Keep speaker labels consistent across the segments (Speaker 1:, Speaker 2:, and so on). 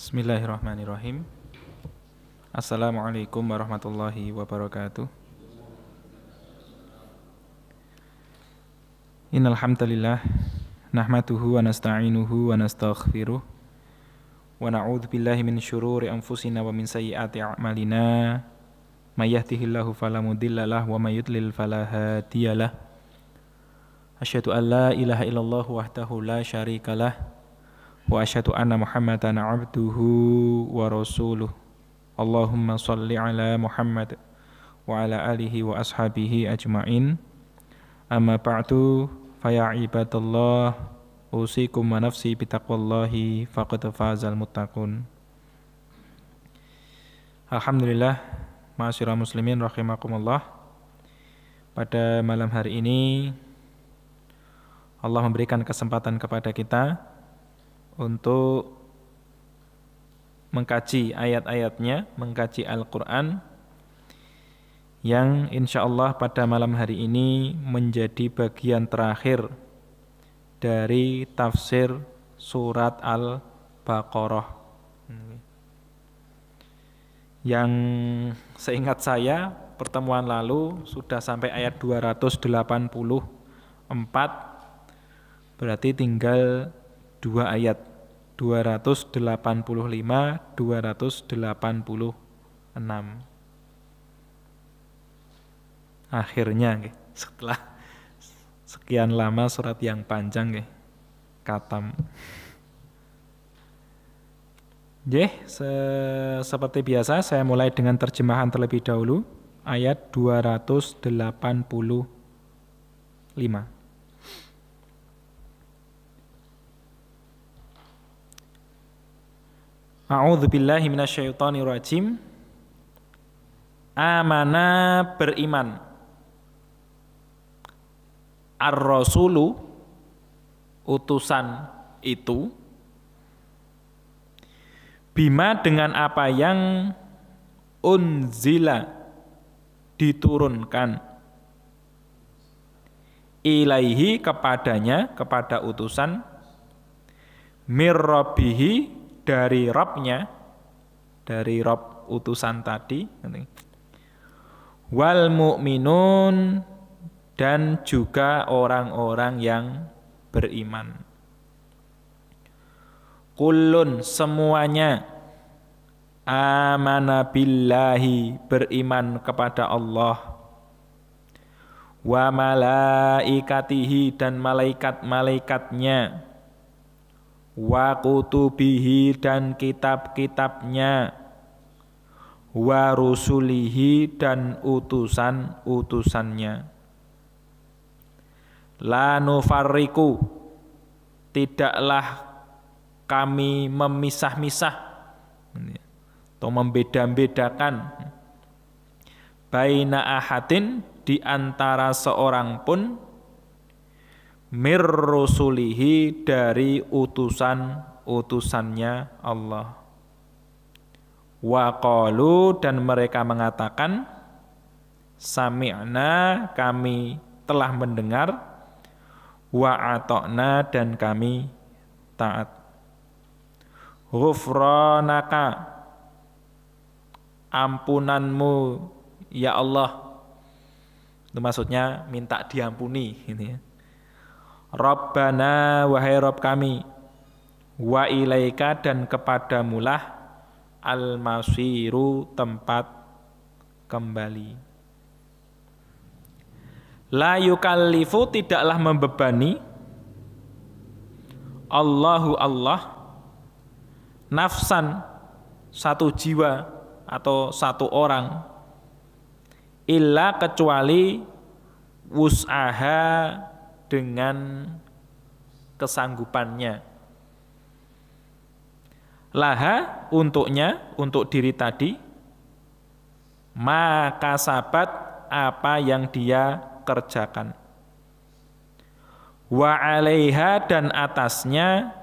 Speaker 1: Bismillahirrahmanirrahim. Assalamualaikum warahmatullahi wabarakatuh. Innal hamdalillah nahmaduhu wa nasta'inuhu wa nastaghfiruh wa na'udzu billahi min syururi anfusina wa min sayyiati a'malina. May yahdihillahu fala mudhillalah wa may yudlil fala hadiyalah. Asyhadu an la ilaha illallah wahdahu la syarikalah wa asyhadu anna Muhammadan abduhu wa rasuluh. Allahumma shalli ala Muhammad wa ala alihi wa ashabihi ajmain. Amma ba'du fa ya ibadallah usikum wa nafsi bitaqwallahi faqad fazal muttaqun. Alhamdulillah, ma'asyiral muslimin rahimakumullah. Pada malam hari ini Allah memberikan kesempatan kepada kita untuk mengkaji ayat-ayatnya, mengkaji Al-Quran yang insya Allah pada malam hari ini menjadi bagian terakhir dari tafsir surat Al-Baqarah, yang seingat saya pertemuan lalu sudah sampai ayat 284, berarti tinggal 2 ayat, 285, 286. Akhirnya setelah sekian lama surat yang panjang katam. Seperti biasa saya mulai dengan terjemahan terlebih dahulu ayat 285. A'udzu billahi minasyaitonir rajim. Amana beriman. Ar-rasulu utusan itu, bima dengan apa yang unzila diturunkan, ilaihi kepadanya, kepada utusan, mirrabbihi dari Rabbnya, dari Rabb utusan tadi, wal mu'minun dan juga orang-orang yang beriman. Kullun semuanya, amana billahi beriman kepada Allah, wa malaikatihi dan malaikat-malaikatnya, wa kutubihi dan kitab-kitabnya, wa rusulihi dan utusan-utusannya. La nufarriku tidaklah kami memisah-misah atau membeda-bedakan, baina ahadin di antara seorang pun, mir rusulihi dari utusan-utusannya Allah. Wa qalu dan mereka mengatakan, sami'na kami telah mendengar, wa ata'na dan kami taat. Ghufranaka ampunanmu ya Allah, itu maksudnya minta diampuni ini ya. Rabbana wahai Rabb kami, wa ilaika dan kepadamulah al-masiru tempat kembali. La yukallifu tidaklah membebani Allahu Allah nafsan satu jiwa atau satu orang, illa kecuali wus'aha dengan kesanggupannya. Laha untuknya, untuk diri tadi, maka sabat apa yang dia kerjakan. Wa alaiha dan atasnya,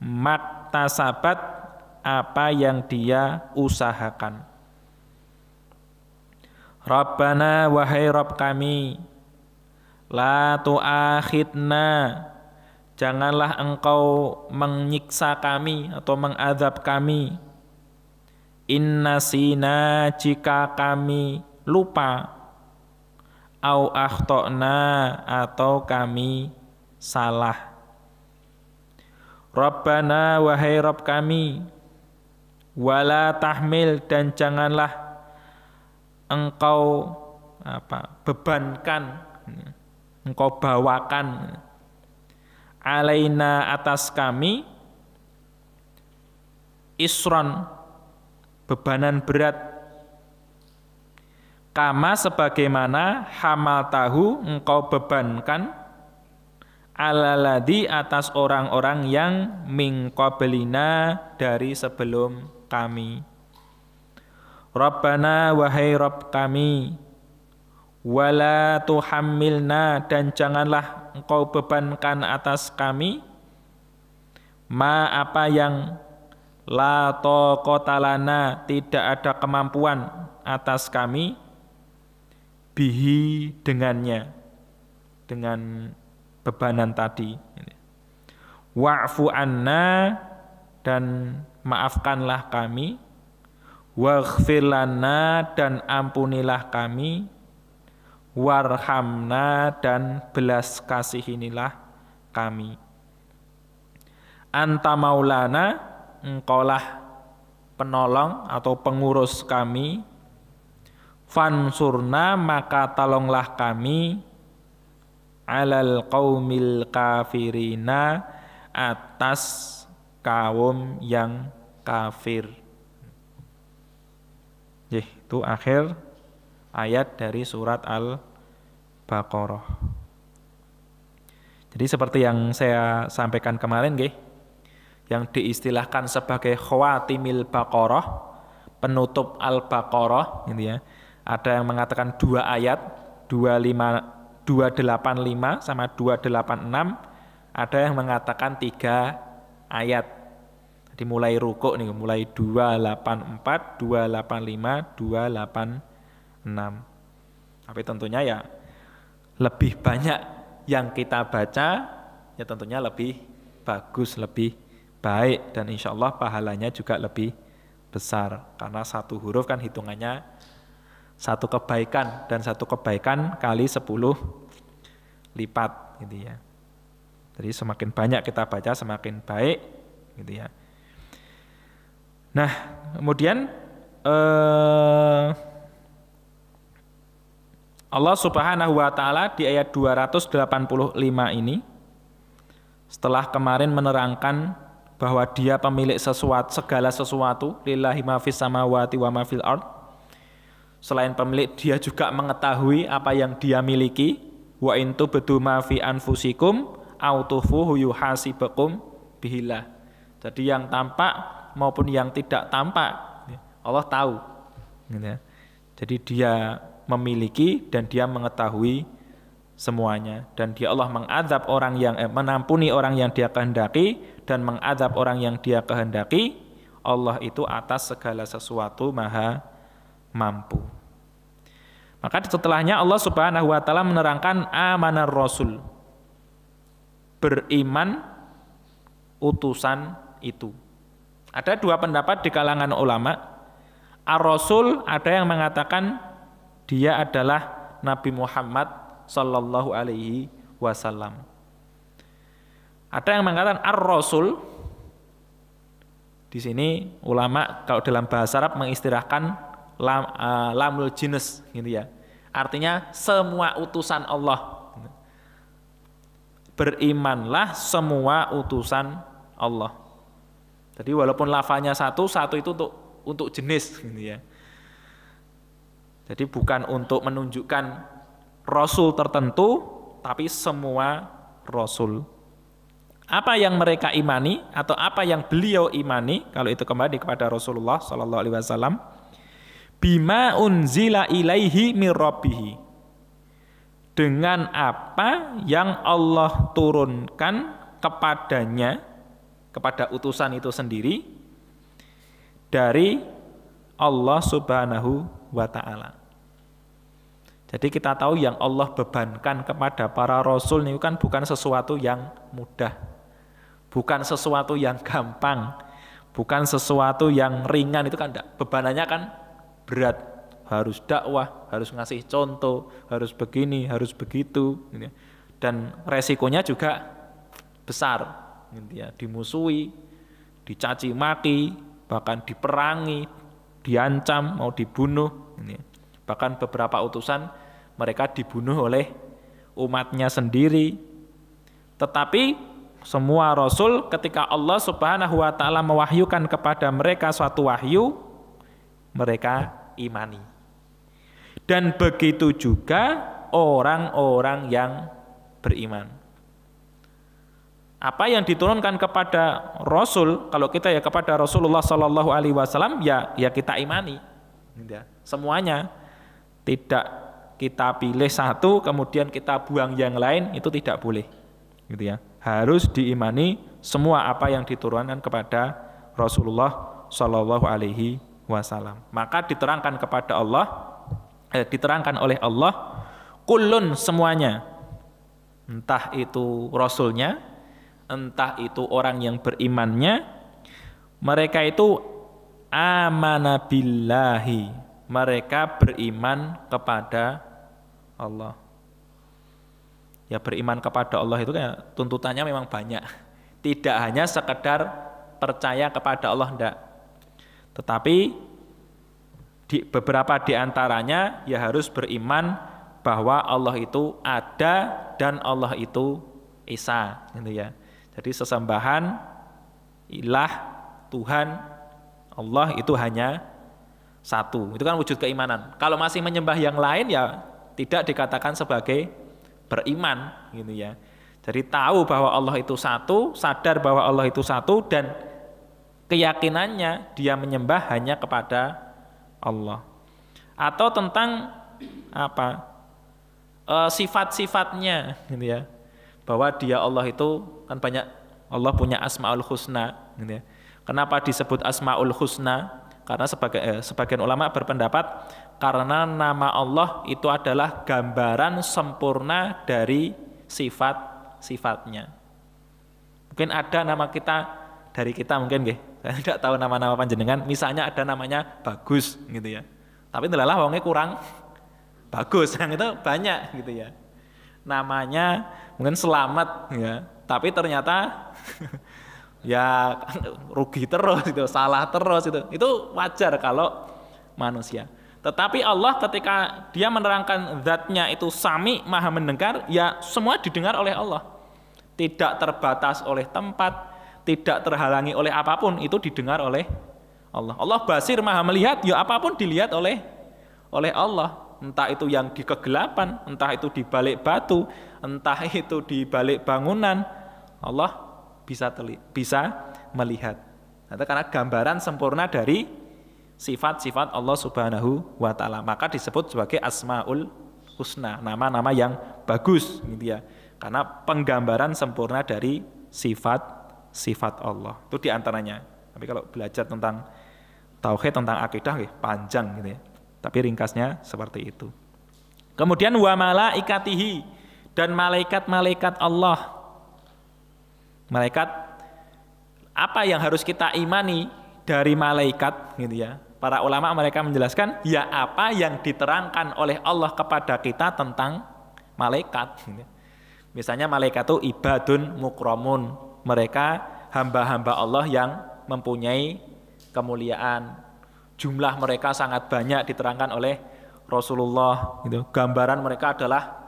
Speaker 1: maktasabat apa yang dia usahakan. Rabbana wahai Rabb kami, la tu'akhidna Janganlah engkau menyiksa kami atau mengadab kami. Innasina jika kami lupa. Au akhtona atau kami salah. Rabbana wahai Rabb kami. Wala tahmil dan janganlah engkau bebankan, engkau bawakan alaina atas kami isron bebanan berat kama sebagaimana hamal tahu engkau bebankan alaladi atas orang-orang yang min qablina dari sebelum kami. Rabbana wahai Rabb kami, wala tuhammilna dan janganlah engkau bebankan atas kami ma apa yang la taqata lana tidak ada kemampuan atas kami bihi dengannya, dengan bebanan tadi. Wa'fu anna dan maafkanlah kami, waghfir lana dan ampunilah kami, warhamna dan belas kasihinilah kami. Anta maulana, engkaulah penolong atau pengurus kami, fansurna maka tolonglah kami, alal qaumil kafirina atas kaum yang kafir. Itu akhir ayat dari surat Al-Baqarah. Jadi seperti yang saya sampaikan kemarin yang diistilahkan sebagai khawatimil Baqarah, penutup Al-Baqarah gitu ya. Ada yang mengatakan 2 ayat, 285 sama 286, ada yang mengatakan 3 ayat. Jadi mulai rukuk nih, mulai 284, 285, 286. Tapi tentunya ya lebih banyak yang kita baca, ya tentunya lebih bagus, lebih baik, dan insya Allah pahalanya juga lebih besar. Karena 1 huruf kan hitungannya 1 kebaikan, dan 1 kebaikan kali 10 lipat gitu ya. Jadi semakin banyak kita baca semakin baik gitu ya. Nah, kemudian Allah Subhanahu wa taala di ayat 285 ini setelah kemarin menerangkan bahwa Dia pemilik segala sesuatu, lillahi ma fis samawati wa ma fil ard. Selain pemilik, Dia juga mengetahui apa yang Dia miliki. Wa in tubdu ma fi anfusikum au tukhfuhu yuhasibukum bihillah. Jadi yang tampak maupun yang tidak tampak Allah tahu. Jadi Dia memiliki dan Dia mengetahui semuanya, dan Dia Allah mengadab orang yang menampuni orang yang Dia kehendaki dan mengadab orang yang Dia kehendaki. Allah itu atas segala sesuatu maha mampu. Maka setelahnya Allah Subhanahu wa taala menerangkan amanar rasul, beriman utusan itu. Ada 2 pendapat di kalangan ulama. Ar-Rasul ada yang mengatakan dia adalah Nabi Muhammad sallallahu alaihi wasallam. Ada yang mengatakan Ar-Rasul. Di sini ulama kalau dalam bahasa Arab mengistilahkan lamul jinus gitu ya. Artinya semua utusan Allah. Berimanlah semua utusan Allah. Jadi walaupun lafaznya satu itu untuk jenis gitu ya. Jadi bukan untuk menunjukkan rasul tertentu, tapi semua rasul. Apa yang mereka imani atau apa yang beliau imani, kalau itu kembali kepada Rasulullah sallallahu alaihi wasallam, bima unzila ilaihi mir rabbih. Dengan apa yang Allah turunkan kepadanya, kepada utusan itu sendiri dari Allah Subhanahu wa taala. Jadi kita tahu yang Allah bebankan kepada para rasul itu kan bukan sesuatu yang mudah. bukan sesuatu yang gampang, bukan sesuatu yang ringan, itu kan enggak. Bebanannya kan berat, harus dakwah, harus ngasih contoh, harus begini, harus begitu, gitu ya. Dan resikonya juga besar, gitu ya. Dimusuhi, dicaci maki, bahkan diperangi, diancam, mau dibunuh, gitu ya. Bahkan beberapa utusan mereka dibunuh oleh umatnya sendiri. Tetapi semua rasul ketika Allah Subhanahu wa taala mewahyukan kepada mereka suatu wahyu, mereka imani. Dan begitu juga orang-orang yang beriman. Apa yang diturunkan kepada rasul, kalau kita ya kepada Rasulullah Shallallahu alaihi wasallam, ya kita imani. Semuanya, tidak kita pilih satu kemudian kita buang yang lain, itu tidak boleh. Gitu ya. Harus diimani semua apa yang diturunkan kepada Rasulullah Shallallahu alaihi wasallam. Maka diterangkan kepada Allah, diterangkan oleh Allah, kullun, semuanya, entah itu rasulnya, entah itu orang yang berimannya, mereka itu amana billahi, mereka beriman kepada Allah. Ya, beriman kepada Allah itu kayak tuntutannya memang banyak. Tidak hanya sekedar percaya kepada Allah, enggak. Tetapi beberapa di antaranya ya harus beriman bahwa Allah itu ada dan Allah itu Esa, gitu ya. Jadi sesembahan ilah Tuhan Allah itu hanya satu. Itu kan wujud keimanan. Kalau masih menyembah yang lain ya tidak dikatakan sebagai beriman, gitu ya. Jadi tahu bahwa Allah itu satu, sadar bahwa Allah itu satu, dan keyakinannya dia menyembah hanya kepada Allah. Atau tentang apa? Sifat-sifatnya, gitu ya. Bahwa dia Allah itu kan banyak, Allah punya Asmaul Husna, gitu ya. Kenapa disebut Asmaul Husna? Karena sebagian ulama berpendapat karena nama Allah itu adalah gambaran sempurna dari sifat-sifatnya. Mungkin ada nama kita dari kita, mungkin nggih. Saya tidak tahu nama-nama panjenengan. Misalnya ada namanya Bagus, gitu ya. Tapi ndelalah wongnya kurang bagus, yang itu banyak, gitu ya. Namanya mungkin Selamat, ya. Tapi ternyata ya rugi terus, itu salah terus, itu wajar kalau manusia. Tetapi Allah ketika dia menerangkan zatnya itu Sami, maha mendengar, ya semua didengar oleh Allah, tidak terbatas oleh tempat, tidak terhalangi oleh apapun, itu didengar oleh Allah. Allah Basir, maha melihat, ya apapun dilihat oleh Allah, entah itu yang di kegelapan, entah itu di balik batu, entah itu di balik bangunan, Allah bisa melihat. Itu karena gambaran sempurna dari sifat-sifat Allah Subhanahu wa taala. Maka disebut sebagai Asmaul Husna, nama-nama yang bagus, gitu ya. Karena penggambaran sempurna dari sifat-sifat Allah. Itu diantaranya. Tapi kalau belajar tentang tauhid, tentang akidah, panjang, gitu ya. Tapi ringkasnya seperti itu. Kemudian wa malaikatihi, dan malaikat-malaikat Allah. Malaikat, apa yang harus kita imani dari malaikat, gitu ya. Para ulama mereka menjelaskan, ya apa yang diterangkan oleh Allah kepada kita tentang malaikat, gitu. Misalnya malaikat itu ibadun mukramun, mereka hamba-hamba Allah yang mempunyai kemuliaan. Jumlah mereka sangat banyak, diterangkan oleh Rasulullah, gitu. Gambaran mereka adalah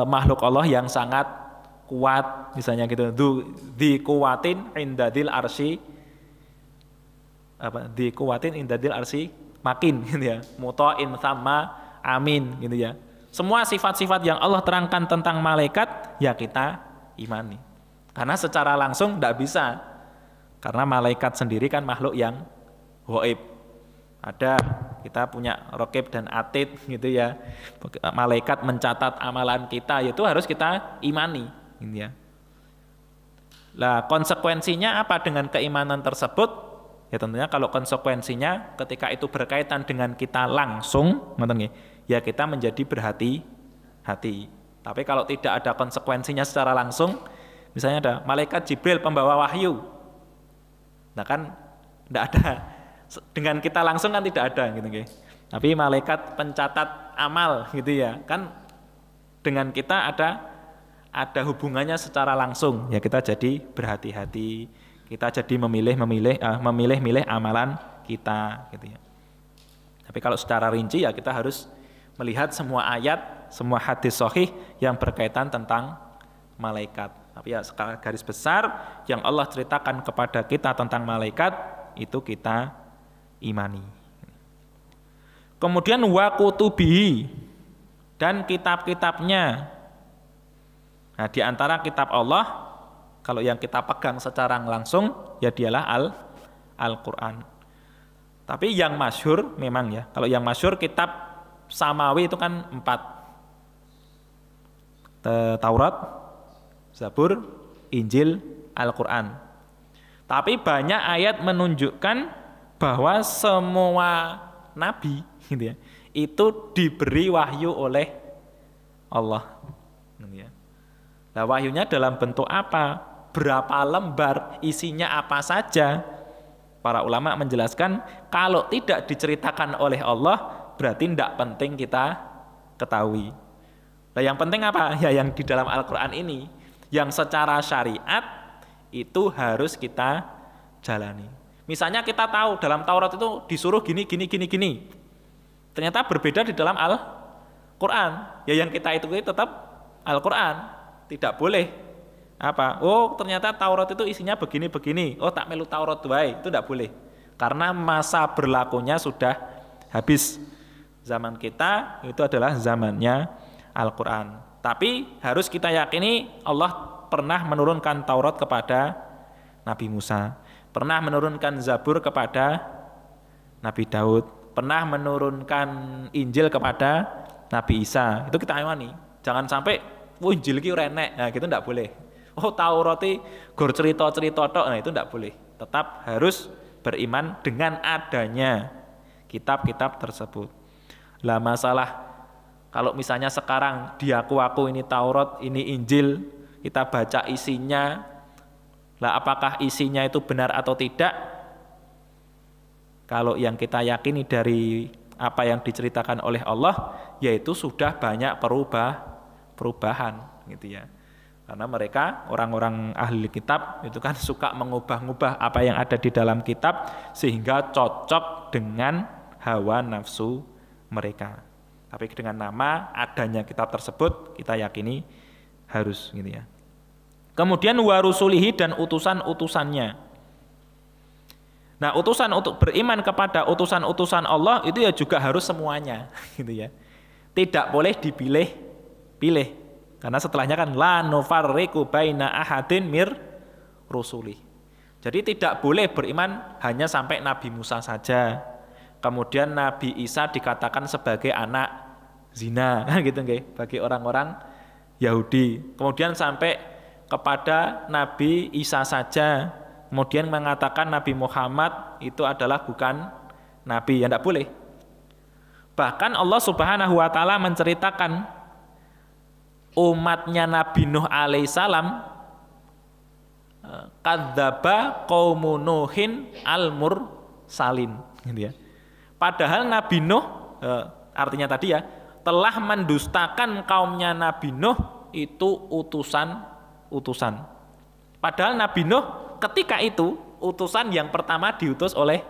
Speaker 1: makhluk Allah yang sangat kuat, misalnya gitu. Di kuwatin indadil arsy, di kuwatin indadil arsy makin, gitu ya. Muta'in sama amin, gitu ya. Semua sifat-sifat yang Allah terangkan tentang malaikat ya kita imani. Karena secara langsung tidak bisa. Karena malaikat sendiri kan makhluk yang ghaib. Ada, kita punya raqib dan atid, gitu ya. Malaikat mencatat amalan kita, itu harus kita imani, gitu ya. Lah konsekuensinya apa dengan keimanan tersebut? Ya tentunya kalau konsekuensinya ketika itu berkaitan dengan kita langsung, ya kita menjadi berhati-hati. Tapi kalau tidak ada konsekuensinya secara langsung, Misalnya ada malaikat Jibril pembawa wahyu. Nah kan tidak ada. Dengan kita langsung kan tidak ada gitu nggih. Tapi malaikat pencatat amal gitu ya. Kan dengan kita ada hubungannya secara langsung. Ya kita jadi berhati-hati. Kita jadi memilih amalan kita gitu ya. Tapi kalau secara rinci ya kita harus melihat semua ayat, semua hadis sahih yang berkaitan tentang malaikat. Tapi ya skala garis besar yang Allah ceritakan kepada kita tentang malaikat itu kita imani. Kemudian wa kutubihi dan kitab-kitabnya. Nah, di antara kitab Allah kalau yang kita pegang secara langsung ya dialah Al-Qur'an. Tapi yang masyhur memang ya, kalau yang masyhur kitab samawi itu kan 4. Taurat, Zabur, Injil, Al-Qur'an. Tapi banyak ayat menunjukkan bahwa semua nabi gitu ya, itu diberi wahyu oleh Allah. Gitu ya. Nah, wahyunya dalam bentuk apa? Berapa lembar? Isinya apa saja? Para ulama menjelaskan kalau tidak diceritakan oleh Allah berarti tidak penting kita ketahui. Nah, yang penting apa? Ya yang di dalam Al-Qur'an ini yang secara syariat itu harus kita jalani. Misalnya kita tahu dalam Taurat itu disuruh gini. Ternyata berbeda di dalam Al-Qur'an. Ya yang kita ikuti tetap Al-Qur'an. Tidak boleh apa? Oh, ternyata Taurat itu isinya begini. Oh, tak melu Taurat wae. Itu tidak boleh. Karena masa berlakunya sudah habis. Zaman kita itu adalah zamannya Al-Qur'an. Tapi harus kita yakini Allah pernah menurunkan Taurat kepada Nabi Musa. Pernah menurunkan Zabur kepada Nabi Daud, pernah menurunkan Injil kepada Nabi Isa. Itu kita imani. Jangan sampai Injil ki ora enek. Nah, gitu enggak boleh. Oh, Taurat iki gor cerita-cerita tok. Nah, itu enggak boleh. Tetap harus beriman dengan adanya kitab-kitab tersebut. Lah masalah kalau misalnya sekarang diaku-aku ini Taurat, ini Injil, kita baca isinya, lah apakah isinya itu benar atau tidak? Kalau yang kita yakini dari apa yang diceritakan oleh Allah, yaitu sudah banyak perubahan gitu ya. Karena mereka orang-orang ahli kitab itu kan suka mengubah-ubah apa yang ada di dalam kitab sehingga cocok dengan hawa nafsu mereka. Tapi dengan nama adanya kitab tersebut kita yakini harus gitu ya. Kemudian warusulihi dan utusan-utusannya. Nah, utusan untuk beriman kepada utusan-utusan Allah itu ya juga harus semuanya, gitu ya. Tidak boleh dipilih-pilih. Karena setelahnya kan la nufarriqu baina ahadin mir rusuli. Jadi tidak boleh beriman hanya sampai Nabi Musa saja. Kemudian Nabi Isa dikatakan sebagai anak zina, kan gitu nggih, bagi orang-orang Yahudi. Kemudian sampai kepada Nabi Isa saja, kemudian mengatakan Nabi Muhammad itu adalah bukan Nabi, ya tidak boleh. Bahkan Allah Subhanahu wa Ta'ala menceritakan umatnya Nabi Nuh alaihissalam, kadzdzaba qaumu Nuhin al-mursalin, gitu ya. Padahal Nabi Nuh, artinya tadi ya, telah mendustakan kaumnya Nabi Nuh itu utusan. Padahal Nabi Nuh ketika itu utusan yang pertama diutus oleh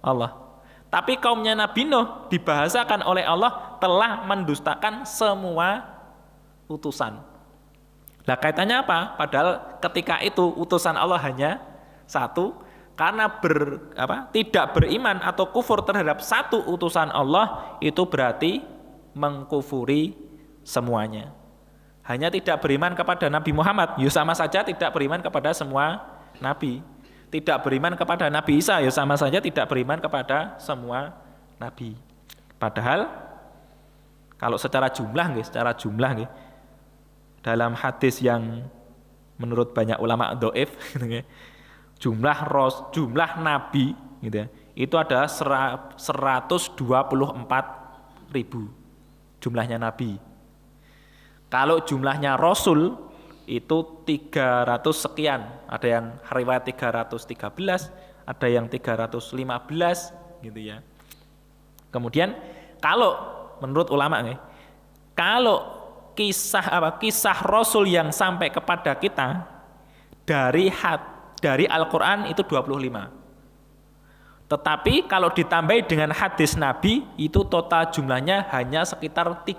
Speaker 1: Allah. Tapi kaumnya Nabi Nuh dibahasakan oleh Allah telah mendustakan semua utusan. Lah kaitannya apa? Padahal ketika itu utusan Allah hanya satu. Karena tidak beriman atau kufur terhadap satu utusan Allah itu berarti mengkufuri semuanya. Hanya tidak beriman kepada Nabi Muhammad, ya sama saja tidak beriman kepada semua nabi. Tidak beriman kepada Nabi Isa, ya sama saja tidak beriman kepada semua nabi. Padahal kalau secara jumlah dalam hadis yang menurut banyak ulama dhaif gitu, jumlah nabi gitu ya, itu adalah 124.000 jumlahnya nabi. Kalau jumlahnya rasul itu 300 sekian. Ada yang riwayat 313, ada yang 315 gitu ya. Kemudian kalau menurut ulama nih, kalau kisah Rasul yang sampai kepada kita dari Al-Qur'an itu 25. Tetapi kalau ditambahi dengan hadis Nabi itu total jumlahnya hanya sekitar 30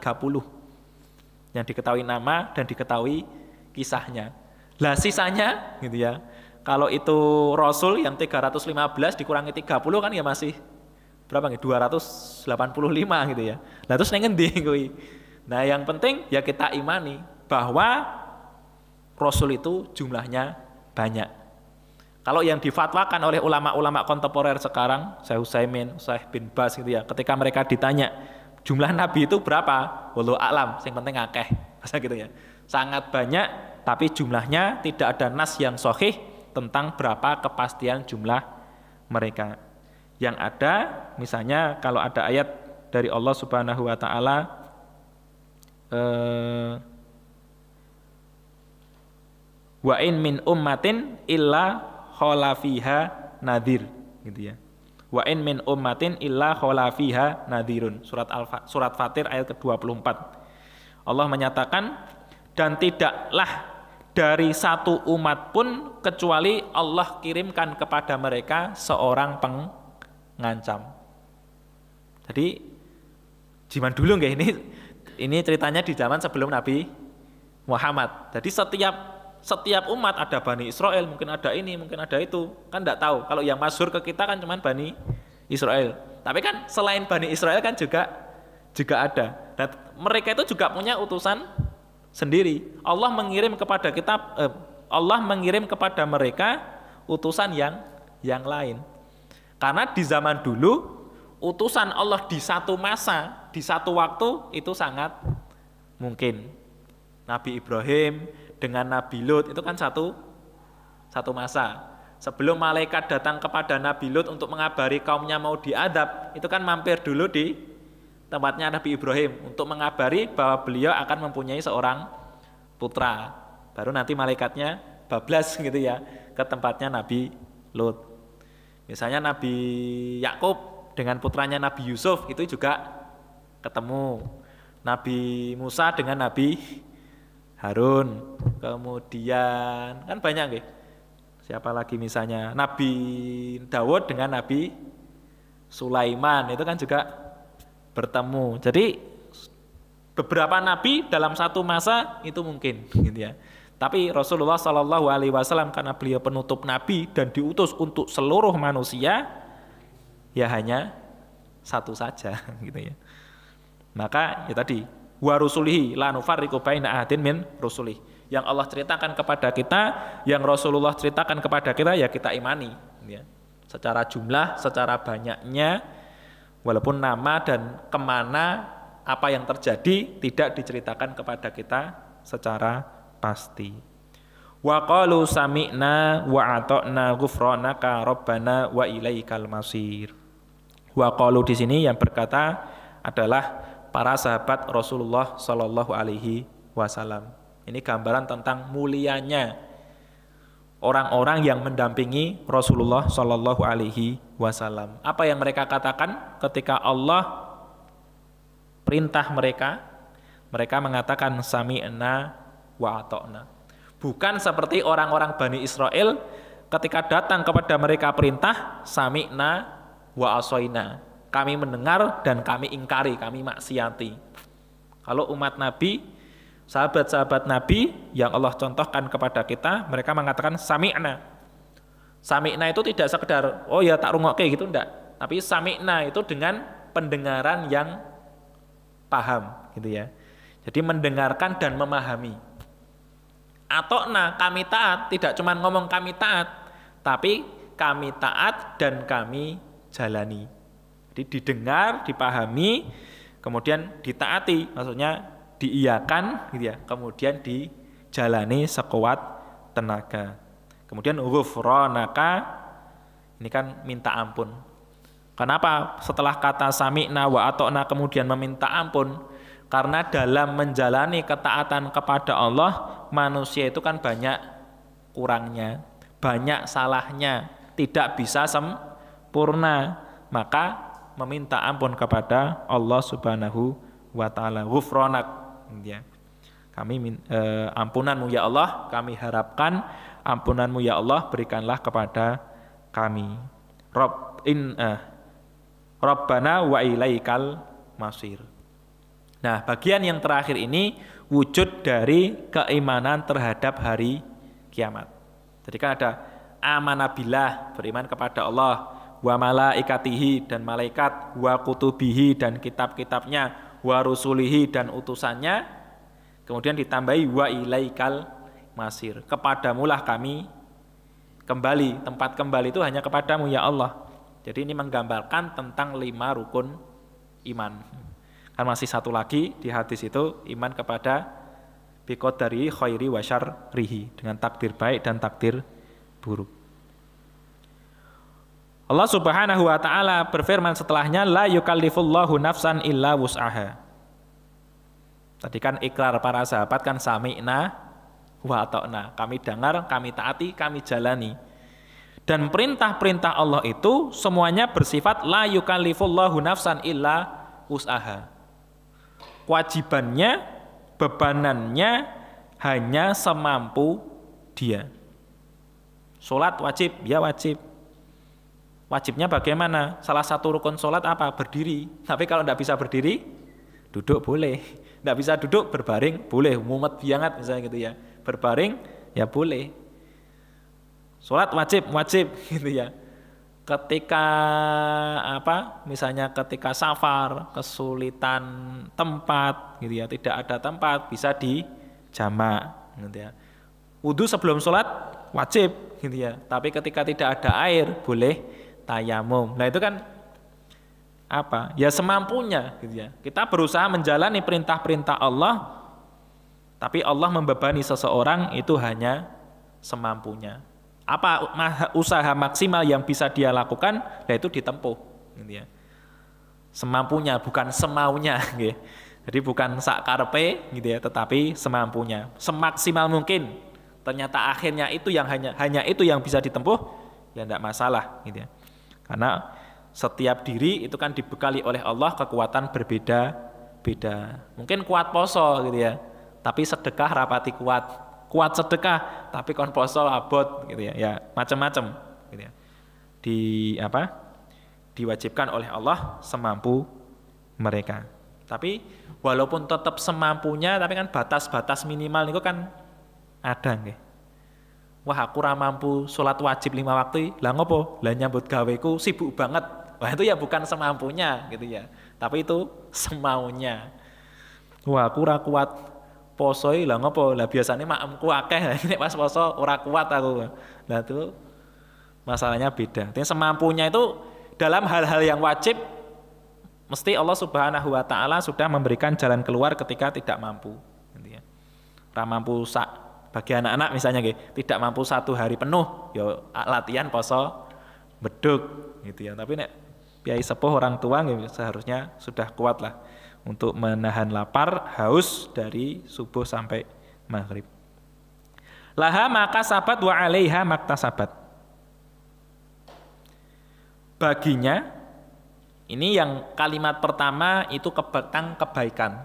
Speaker 1: yang diketahui nama dan diketahui kisahnya. Lah sisanya gitu ya. Kalau itu Rasul yang 315 dikurangi 30 kan ya masih berapa nih? 285 gitu ya. Lah terus ning endi kuwi? Nah, yang penting ya kita imani bahwa Rasul itu jumlahnya banyak. Kalau yang difatwakan oleh ulama-ulama kontemporer sekarang, Syekh Utsaimin, Syekh bin Baz gitu ya, ketika mereka ditanya jumlah nabi itu berapa? Wallahu a'lam, yang penting akeh. Masa gitu ya. Sangat banyak, tapi jumlahnya tidak ada nas yang sahih tentang berapa kepastian jumlah mereka. Yang ada misalnya kalau ada ayat dari Allah Subhanahu wa taala wa in min ummatin illa khala fiha nadhir gitu ya. Wa in min ummatin illa khala fiha nadhirun. Surat Fatir ayat ke-24. Allah menyatakan dan tidaklah dari satu umat pun kecuali Allah kirimkan kepada mereka seorang pengancam. Jadi zaman dulu nggih ini ceritanya di zaman sebelum Nabi Muhammad. Jadi setiap umat ada Bani Israel, mungkin ada ini, mungkin ada itu, kan enggak tahu. Kalau yang masyhur ke kita kan cuma Bani Israel. Tapi kan selain Bani Israel kan juga ada. Dan mereka itu juga punya utusan sendiri. Allah mengirim kepada mereka utusan yang lain. Karena di zaman dulu utusan Allah di satu masa, di satu waktu itu sangat mungkin. Nabi Ibrahim dengan Nabi Lut itu kan satu masa. Sebelum malaikat datang kepada Nabi Lut untuk mengabari kaumnya mau diadab, itu kan mampir dulu di tempatnya Nabi Ibrahim untuk mengabari bahwa beliau akan mempunyai seorang putra. Baru nanti malaikatnya bablas gitu ya ke tempatnya Nabi Lut. Misalnya Nabi Yakub dengan putranya Nabi Yusuf itu juga ketemu. Nabi Musa dengan Nabi Harun. Kemudian kan banyak nggih. Siapa lagi misalnya Nabi Dawud dengan Nabi Sulaiman itu kan juga bertemu. Jadi beberapa nabi dalam satu masa itu mungkin gitu ya. Tapi Rasulullah SAW karena beliau penutup nabi dan diutus untuk seluruh manusia ya hanya satu saja gitu ya. Maka ya tadi wa rusulihi la nufarriqu baina ahadin min rusulih. Yang Allah ceritakan kepada kita, yang Rasulullah ceritakan kepada kita ya kita imani ya. Secara jumlah, secara banyaknya, walaupun nama dan kemana apa yang terjadi tidak diceritakan kepada kita secara pasti. Wa qalu sami'na wa ata'na ghufranaka rabbana wa ilaikal masir. Wa qalu di sini yang berkata adalah para sahabat Rasulullah sallallahu alaihi wasallam. Ini gambaran tentang mulianya orang-orang yang mendampingi Rasulullah sallallahu alaihi wasallam. Apa yang mereka katakan ketika Allah perintah mereka mengatakan sami'na wa ata'na. Bukan seperti orang-orang Bani Israel ketika datang kepada mereka perintah sami'na wa asoina. Kami mendengar dan kami ingkari, kami maksiati. Kalau umat Nabi, sahabat-sahabat Nabi yang Allah contohkan kepada kita, mereka mengatakan sami'na. Sami'na itu tidak sekedar oh ya tak rungokke gitu enggak, tapi sami'na itu dengan pendengaran yang paham gitu ya. Jadi mendengarkan dan memahami. Atokna kami taat, tidak cuma ngomong kami taat, tapi kami taat dan kami jalani. Jadi didengar, dipahami, kemudian ditaati, maksudnya diiyakan gitu ya, kemudian dijalani sekuat tenaga. Kemudian ghufranaka ini kan minta ampun. Kenapa setelah kata sami'na wa ata'na kemudian meminta ampun? Karena dalam menjalani ketaatan kepada Allah manusia itu kan banyak kurangnya, banyak salahnya, tidak bisa sempurna. Maka meminta ampun kepada Allah Subhanahu wa taala. Ghufranak, ya. Ampunanmu ya Allah, kami harapkan ampunanmu ya Allah, berikanlah kepada kami. Rabbana wa ilaikal masir. Nah, bagian yang terakhir ini wujud dari keimanan terhadap hari kiamat. Jadi kan ada amanabillah, beriman kepada Allah, wa malaikatihi, dan malaikat, wa kutubihi, dan kitab-kitabnya, wa rusulihi, dan utusannya. Kemudian ditambahi wa ilaikal masir, kepadamulah kami kembali. Tempat kembali itu hanya kepadamu ya Allah. Jadi ini menggambarkan tentang 5 rukun iman. Kan masih satu lagi di hadis itu, iman kepada biqadari khairi wa syarrihi, dengan takdir baik dan takdir buruk. Allah Subhanahu wa taala berfirman setelahnya, la yukallifullahu nafsan illa wus'aha. Tadi kan ikrar para sahabat kan sami'na wa ata'na, kami dengar, kami taati, kami jalani. Dan perintah-perintah Allah itu semuanya bersifat la yukallifullahu nafsan illa wus'aha. Kewajibannya, bebanannya hanya semampu dia. Sholat wajib, ya wajib. Wajibnya bagaimana? Salah satu rukun sholat apa? Berdiri. Tapi kalau tidak bisa berdiri, duduk boleh. Tidak bisa duduk, berbaring boleh. Mumet biangat misalnya gitu ya. Berbaring ya boleh. Sholat wajib gitu ya. Ketika misalnya ketika safar, kesulitan tempat gitu ya, tidak ada tempat, bisa dijamak gitu ya. Wudu sebelum sholat wajib gitu ya. Tapi ketika tidak ada air boleh tayamum. Nah itu kan ya semampunya gitu ya. Kita berusaha menjalani perintah-perintah Allah, tapi Allah membebani seseorang itu hanya semampunya. Apa usaha maksimal yang bisa dia lakukan, yaitu ditempuh gitu ya. Semampunya, bukan semaunya gitu. Jadi bukan sak karepe gitu ya, tetapi semampunya, semaksimal mungkin. Ternyata akhirnya itu yang hanya itu yang bisa ditempuh, ya tidak masalah gitu ya. Karena setiap diri itu kan dibekali oleh Allah kekuatan berbeda-beda. Mungkin kuat poso gitu ya, tapi sedekah rapati kuat. Kuat sedekah tapi kon poso abot gitu ya. Ya macam-macam gitu ya. Diwajibkan oleh Allah semampu mereka. Tapi walaupun tetap semampunya, tapi kan batas-batas minimal itu kan ada nggih. Wah, aku ora mampu sholat wajib 5 waktu, lah ngopo? Lah nyambut gaweku sibuk banget. Wah, itu ya bukan semampunya gitu ya. Tapi itu semaunya. Wah, aku ora kuat posoi, lah ngopo? Lah biasanya maemku akeh, ini pas poso ora kuat aku. Lah itu masalahnya beda. Artinya semampunya itu dalam hal-hal yang wajib mesti Allah Subhanahu wa taala sudah memberikan jalan keluar ketika tidak mampu gitu ya. Ora mampu bagi anak-anak misalnya tidak mampu 1 hari penuh, ya latihan poso beduk gitu ya. Tapi nek piai sepuh orang tua seharusnya sudah kuat lah untuk menahan lapar, haus dari subuh sampai maghrib. Laha maka sabat wa alaiha maktasabat. Baginya, ini yang kalimat pertama itu tentang kebaikan.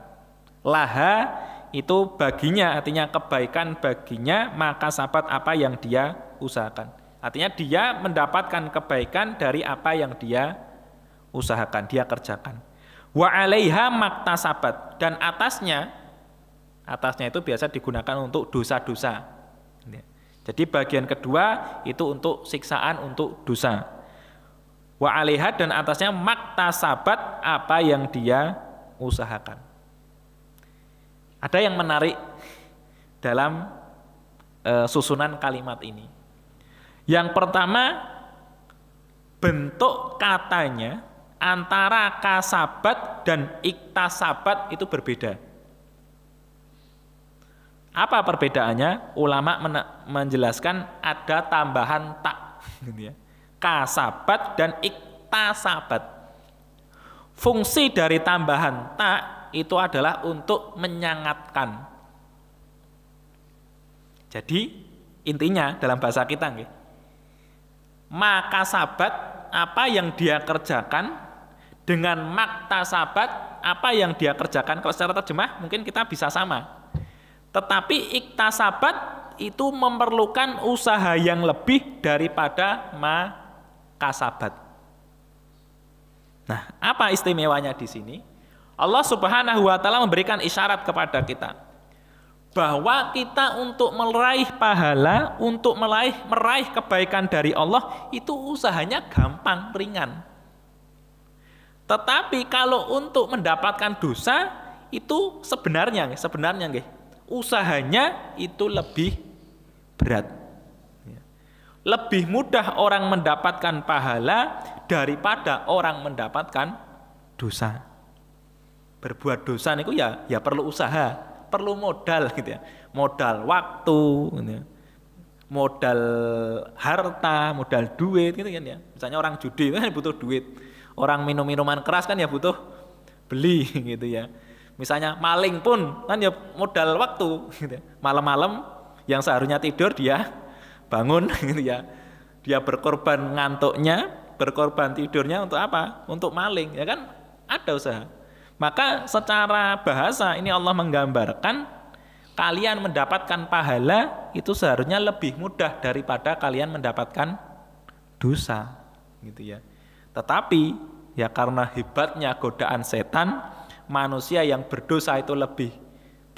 Speaker 1: Laha itu baginya, artinya kebaikan baginya, maka sabat apa yang dia usahakan. Artinya dia mendapatkan kebaikan dari apa yang dia usahakan, dia kerjakan. Wa alaiha maktasabat, dan atasnya itu biasa digunakan untuk dosa-dosa. Jadi bagian kedua itu untuk siksaan, untuk dosa. Wa alaiha, dan atasnya maktasabat, apa yang dia usahakan. Ada yang menarik dalam susunan kalimat ini. Yang pertama, bentuk katanya antara kasabat dan iktasabat itu berbeda. Apa perbedaannya? Ulama menjelaskan ada tambahan tak gitu ya. Kasabat dan iktasabat. Fungsi dari tambahan tak itu adalah untuk menyangatkan. Jadi intinya dalam bahasa kita nggih, maka sabat apa yang dia kerjakan dengan maktasabat apa yang dia kerjakan. Kalau secara terjemah mungkin kita bisa sama. Tetapi iktasabat itu memerlukan usaha yang lebih daripada makasabat. Nah, apa istimewanya di sini? Allah Subhanahu wa taala memberikan isyarat kepada kita bahwa kita untuk meraih pahala, untuk meraih kebaikan dari Allah itu usahanya gampang, ringan. Tetapi kalau untuk mendapatkan dosa itu sebenarnya nggih, usahanya itu lebih berat. Lebih mudah orang mendapatkan pahala daripada orang mendapatkan dosa. Berbuat dosa niku ya perlu usaha, perlu modal gitu ya. Modal waktu gitu ya. Modal harta, modal duit gitu kan ya. Misalnya orang judi kan butuh duit. Orang minum minuman keras kan ya butuh beli gitu ya. Misalnya maling pun kan ya modal waktu gitu ya. Malam-malam yang seharusnya tidur dia bangun gitu ya. Dia berkorban ngantuknya, berkorban tidurnya untuk apa? Untuk maling ya kan, ada usaha. Maka secara bahasa ini Allah menggambarkan kalian mendapatkan pahala itu seharusnya lebih mudah daripada kalian mendapatkan dosa gitu ya. Tetapi ya karena hebatnya godaan setan, manusia yang berdosa itu lebih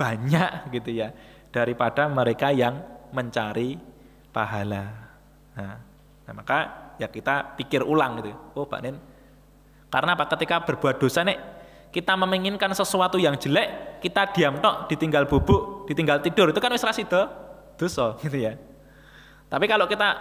Speaker 1: banyak gitu ya daripada mereka yang mencari pahala. Nah maka ya kita pikir ulang gitu. Oh Pak Nen, karena apa? Ketika berbuat dosa nih kita menginginkan sesuatu yang jelek, kita diam tok, ditinggal bubuk, ditinggal tidur, itu kan wis rasida dosa gitu ya. Tapi kalau kita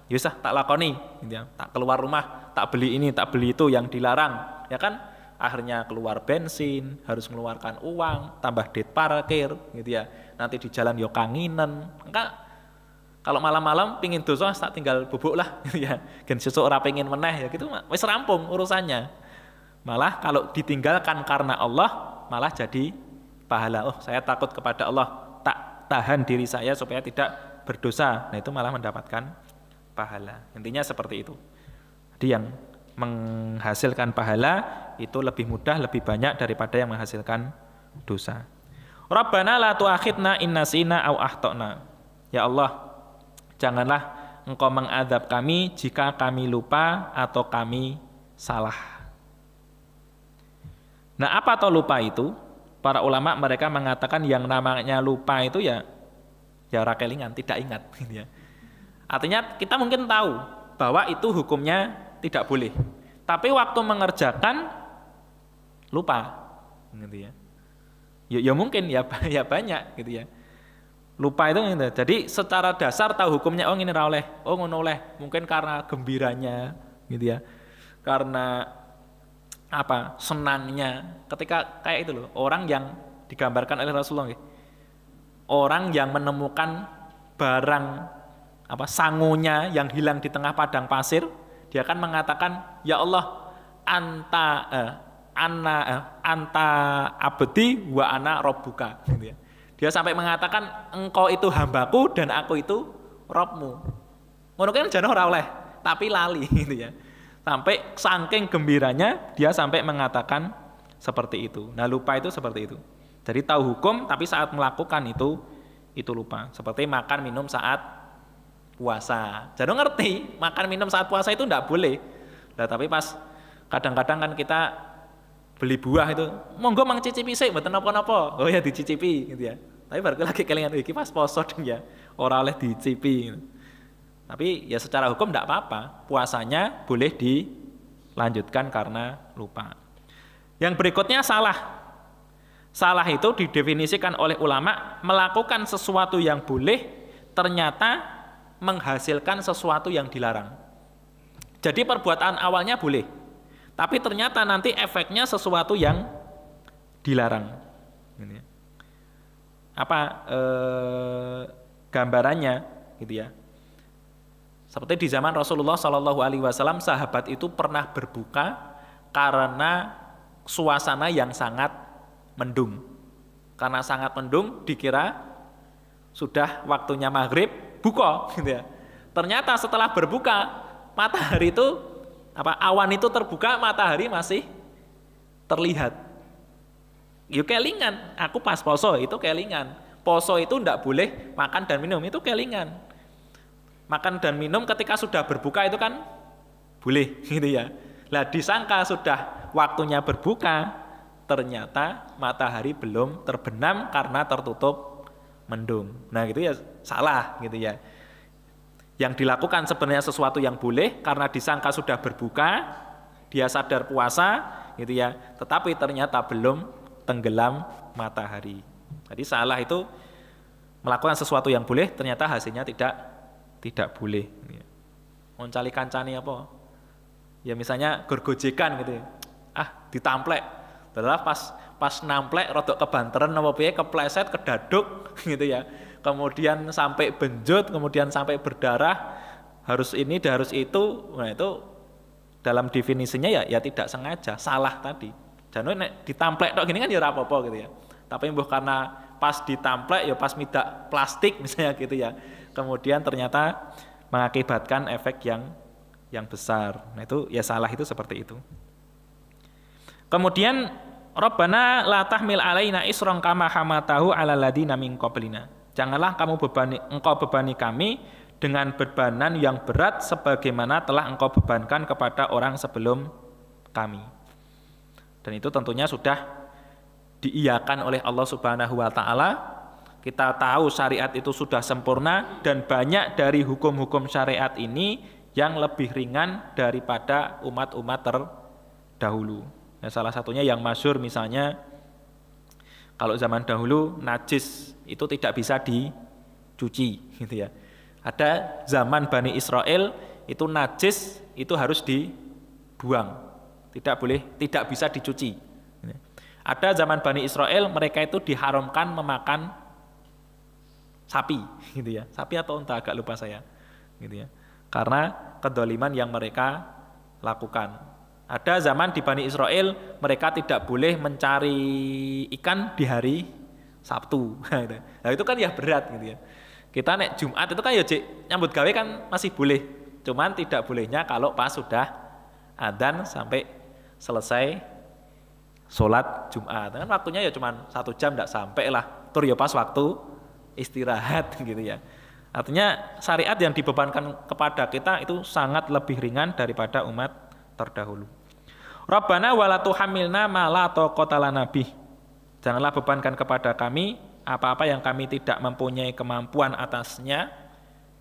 Speaker 1: yusah tak lakoni gitu ya, tak keluar rumah, tak beli ini, tak beli itu yang dilarang, ya kan akhirnya keluar bensin, harus mengeluarkan uang, tambah duit parkir gitu ya. Nanti di jalan yo kanginan. Enggak, kalau malam-malam pingin dosa tak tinggal bubuk lah gitu ya. Gen sesuk ora pengin meneh ya gitu, wis rampung urusannya. Malah kalau ditinggalkan karena Allah malah jadi pahala. Oh saya takut kepada Allah, tak tahan diri saya supaya tidak berdosa. Nah itu malah mendapatkan pahala. Intinya seperti itu. Jadi yang menghasilkan pahala itu lebih mudah, lebih banyak daripada yang menghasilkan dosa. Rabbana la tu'akhidna in nasina aw akhtana. Ya Allah, janganlah Engkau mengadab kami jika kami lupa atau kami salah. Nah apa toh lupa itu? Para ulama mereka mengatakan yang namanya lupa itu ya rakelingan, tidak ingat gitu ya. Artinya kita mungkin tahu bahwa itu hukumnya tidak boleh, tapi waktu mengerjakan lupa gitu ya. Ya mungkin ya banyak gitu ya. Lupa itu gitu. Jadi secara dasar tahu hukumnya, oh ini ra oleh, oh ngono oleh, mungkin karena gembiranya gitu ya. Karena apa senangnya ketika kayak itu loh, orang yang digambarkan oleh Rasulullah, orang yang menemukan barang apa sangunya yang hilang di tengah padang pasir, dia akan mengatakan ya Allah anta abdi wa ana rabbuka gitu ya. Dia sampai mengatakan engkau itu hambaku dan aku itu Robmu. Ngono kan jane ora oleh tapi lali gitu ya. Sampai saking gembiranya dia sampai mengatakan seperti itu. Nah lupa itu seperti itu. Jadi tahu hukum tapi saat melakukan itu lupa. Seperti makan minum saat puasa. Jadi ngerti makan minum saat puasa itu enggak boleh. Nah tapi pas kadang-kadang kan kita beli buah itu, monggo mang cicipi sik mboten napa-napa. Oh ya dicicipi gitu ya. Tapi baru lagi kelingan iki pas poso dong ya. Ora oleh dicicipi. Tapi ya secara hukum tidak apa-apa, puasanya boleh dilanjutkan karena lupa. Yang berikutnya salah. Salah itu didefinisikan oleh ulama melakukan sesuatu yang boleh ternyata menghasilkan sesuatu yang dilarang. Jadi perbuatan awalnya boleh, tapi ternyata nanti efeknya sesuatu yang dilarang. Apa gambarannya gitu ya? Seperti di zaman Rasulullah SAW, sahabat itu pernah berbuka karena suasana yang sangat mendung. Karena sangat mendung, dikira sudah waktunya maghrib, buka gitu ya. Ternyata setelah berbuka, matahari itu awan itu terbuka, matahari masih terlihat. Yuk kelingan, aku pas poso itu kelingan. Poso itu ndak boleh makan dan minum, itu kelingan. Makan dan minum ketika sudah berbuka itu kan boleh gitu ya. Lah disangka sudah waktunya berbuka, ternyata matahari belum terbenam karena tertutup mendung. Nah gitu ya salah gitu ya. Yang dilakukan sebenarnya sesuatu yang boleh karena disangka sudah berbuka, dia sadar puasa gitu ya, tetapi ternyata belum tenggelam matahari. Jadi salah itu melakukan sesuatu yang boleh ternyata hasilnya tidak boleh. Mencari kancani apa? Ya misalnya gergojekan gitu ya. Ditamplek. Adalah pas namplek rodok kebanteran apa piye kepleset kedaduk gitu ya. Kemudian sampai benjut, kemudian sampai berdarah, harus ini dan harus itu. Nah itu dalam definisinya ya tidak sengaja, salah tadi. Jangan nek ditamplek tok gini kan ya ora apa-apa gitu ya. Tapi mbuh karena pas ditamplek ya pas midak plastik misalnya gitu ya. Kemudian ternyata mengakibatkan efek yang besar. Nah itu ya salah itu seperti itu. Kemudian Rabbana la tahmil alaina isran kama hamatahu 'alal ladzina min qablina. Janganlah engkau bebani kami dengan bebanan yang berat sebagaimana telah engkau bebankan kepada orang sebelum kami. Dan itu tentunya sudah diiyakan oleh Allah Subhanahu wa taala. Kita tahu syariat itu sudah sempurna dan banyak dari hukum-hukum syariat ini yang lebih ringan daripada umat-umat terdahulu. Nah, salah satunya yang masyhur misalnya kalau zaman dahulu najis itu tidak bisa dicuci gitu ya. Ada zaman Bani Israel itu najis itu harus dibuang. Tidak bisa dicuci. Ada zaman Bani Israel mereka itu diharamkan memakan sapi gitu ya. Sapi atau unta agak lupa saya gitu ya. Karena kedoliman yang mereka lakukan. Ada zaman di Bani Israel mereka tidak boleh mencari ikan di hari Sabtu. Nah itu kan ya berat gitu ya. Kita nek Jumat itu kan ya nyambut gawe kan masih boleh. Cuman tidak bolehnya kalau pas sudah adzan sampai selesai sholat Jumat. Kan waktunya ya cuman 1 jam tidak sampai lah. Tur ya pas waktu istirahat gitu ya. Artinya syariat yang dibebankan kepada kita itu sangat lebih ringan daripada umat terdahulu. Rabbana wala tuhammilna ma la taqata lana bih. Janganlah bebankan kepada kami apa-apa yang kami tidak mempunyai kemampuan atasnya.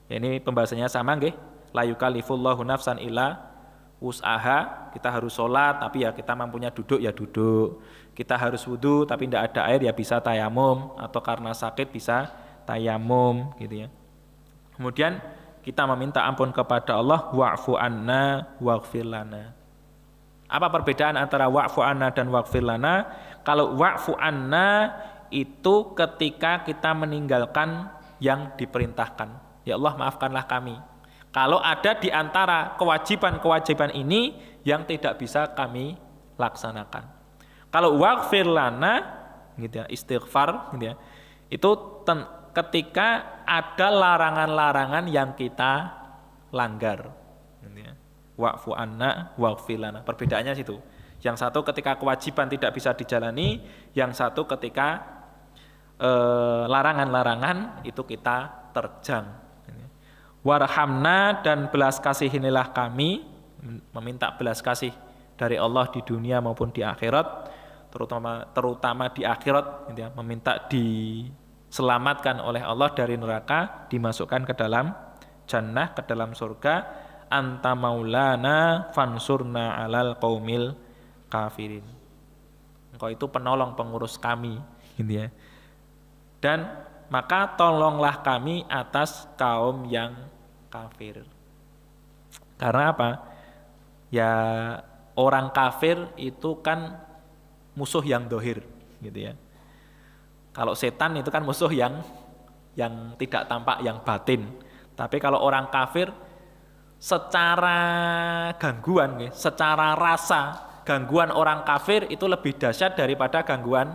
Speaker 1: Ya, ini pembahasannya sama nggih. La yukallifullahu nafsan illa wus'aha. Kita harus sholat tapi ya kita mampunya duduk ya duduk. Kita harus wudu tapi tidak ada air ya bisa tayamum, atau karena sakit bisa tayamum gitu ya. Kemudian kita meminta ampun kepada Allah, wa'fu anna waghfir lana. Apa perbedaan antara wa'fu anna dan waghfir lana? Kalau wa'fu anna itu ketika kita meninggalkan yang diperintahkan. Ya Allah, maafkanlah kami. Kalau ada di antara kewajiban-kewajiban ini yang tidak bisa kami laksanakan. Kalau waghfir lana gitu ya, istighfar gitu ya. Itu ketika ada larangan-larangan yang kita langgar. Wa'fu anna waghfir lana. Perbedaannya situ. Yang satu ketika kewajiban tidak bisa dijalani, yang satu ketika larangan-larangan itu kita terjang. Warhamna, dan belas kasihinilah kami, meminta belas kasih dari Allah di dunia maupun di akhirat, terutama di akhirat gitu ya, meminta diselamatkan oleh Allah dari neraka, dimasukkan ke dalam jannah, ke dalam surga. Anta maulana fansurna alal qaumil kafirin. Engkau itu penolong pengurus kami gitu ya. Dan maka tolonglah kami atas kaum yang kafir. Karena apa? Ya orang kafir itu kan musuh yang dohir gitu ya. Kalau setan itu kan musuh yang tidak tampak, yang batin. Tapi kalau orang kafir secara gangguan, secara rasa, gangguan orang kafir itu lebih dahsyat daripada gangguan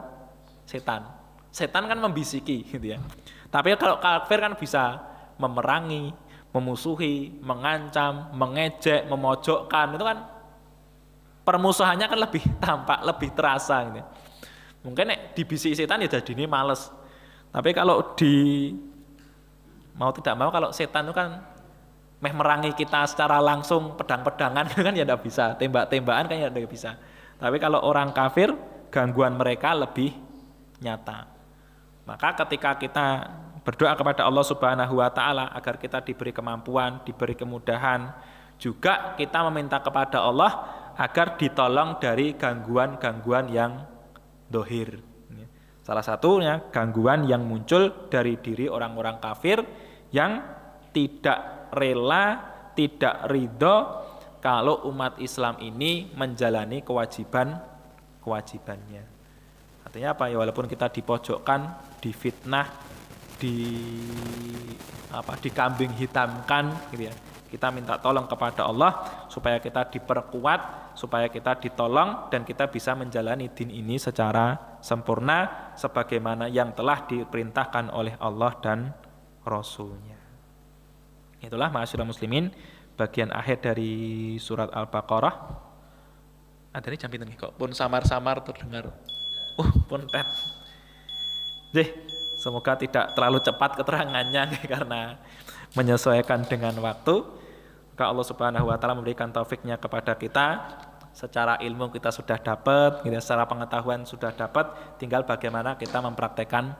Speaker 1: setan. Setan kan membisiki gitu ya. Tapi kalau kafir kan bisa memerangi, memusuhi, mengancam, mengejek, memojokkan. Itu kan permusuhannya kan lebih tampak, lebih terasa gitu. Mungkin dibisi setan ya jadi ini males. Tapi kalau mau tidak mau kalau setan itu kan merangi kita secara langsung pedang-pedangan kan ya tidak bisa, tembak-tembakan kan ya tidak bisa. Tapi kalau orang kafir gangguan mereka lebih nyata. Maka ketika kita berdoa kepada Allah Subhanahu wa taala agar kita diberi kemampuan, diberi kemudahan, juga kita meminta kepada Allah agar ditolong dari gangguan-gangguan yang dohir. Salah satunya gangguan yang muncul dari diri orang-orang kafir yang tidak rela, tidak ridho kalau umat Islam ini menjalani kewajibannya. Artinya apa ya, walaupun kita dipojokkan, difitnah, dikambing hitamkan gitu ya. Kita minta tolong kepada Allah supaya kita diperkuat, supaya kita ditolong dan kita bisa menjalani din ini secara sempurna sebagaimana yang telah diperintahkan oleh Allah dan Rasul-Nya. Itulah ma'asyiral muslimin bagian akhir dari surat Al-Baqarah. Ada ini jam pinten kok pun samar-samar terdengar. Pun tet. Semoga tidak terlalu cepat keterangannya karena menyesuaikan dengan waktu. Maka Allah Subhanahu wa taala memberikan taufiknya kepada kita. Secara ilmu kita sudah dapat, secara pengetahuan sudah dapat, tinggal bagaimana kita mempraktekkan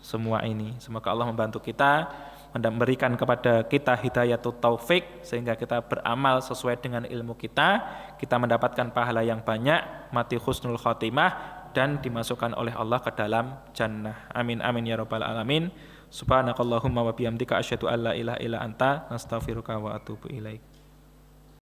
Speaker 1: semua ini. Semoga Allah membantu kita, memberikan kepada kita hidayatut taufik sehingga kita beramal sesuai dengan ilmu kita mendapatkan pahala yang banyak, mati husnul khotimah dan dimasukkan oleh Allah ke dalam jannah. Amin amin ya rabbal alamin. Subhanakallahumma wa bihamdika asyhadu an la ilaha illa anta nastaghfiruka wa atubu ilaik.